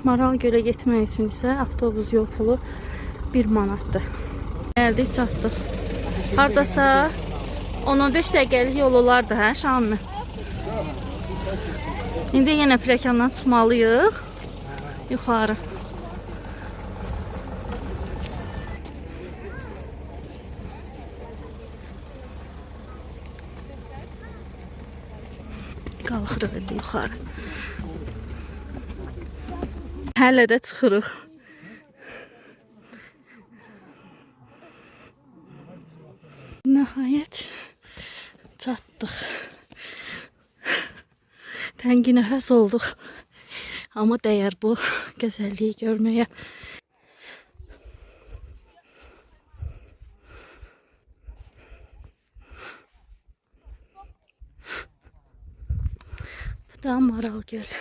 Maral Gölə getmək üçün isə avtobus yol pulu 1 manatdır. Gəldik, çatdıq. Hardasa 10-15 dəqiqəlik yol olardı, hə Şami? İndi yenə pləkandan çıxmalıyıq. Yuxarı. Qalxırıq indi yuxarı. Hələ də çıxırıq. Nəhayət çatdıq. Təngi nəfəs olduq. Amma dəyər bu gözəlliyi görməyə. Bu da Maral Göl.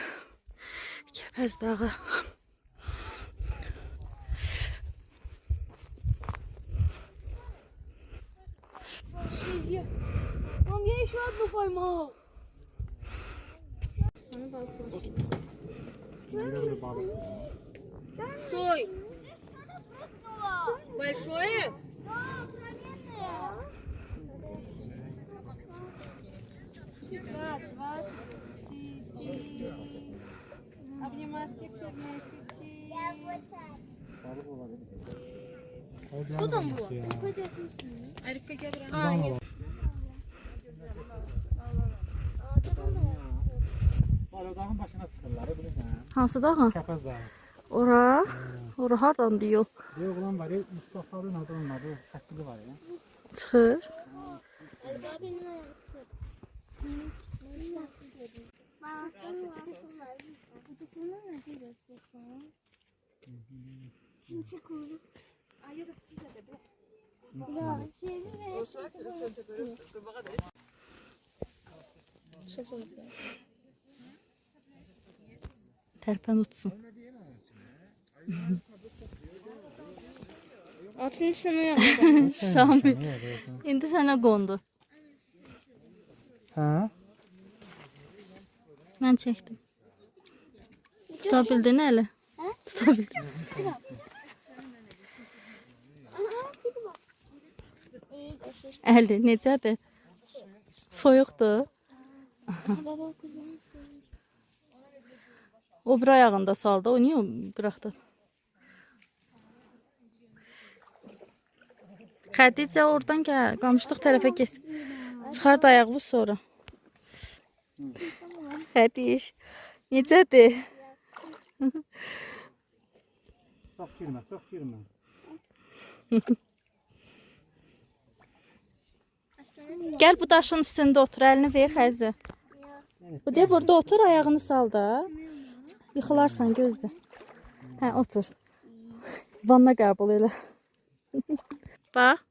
Kəpəz dağı. Мам, я еще одну поймал. Стой! Большое? Раз, два, три. Обнимашки все вместе. Что там было? Арифка Габран. Dağın başına çıxırlar, bilirsən? Hansı dağı? Kəpəz dağı. Ora? Ora hardan diyor? Bir oğlan var ya, Mustafa'nın adı olmadı, xəttili var ya. Çıxır. Tərpən uçsun. Atın sınıyor. Şami. İndi sənə qondu. Hə? Mən çəkdim. Tuta bildin əli? Tuta bildin. Əli necədir? Soyuqdur. O bir ayağında saldı. O niye bıraktı? Xədicə oradan gəl. Qamışlıq tərəfə get. Çıxart ayağını sonra. Xədiş. Necədir? Çox girmə, çox girmə. Gəl bu daşın üstündə otur. Əlini ver Xədicə. Bu deyə burada otur. Ayağını sal da. Yıxılarsan gözlə. Hə, otur. Vanna qəbul elə. Bax.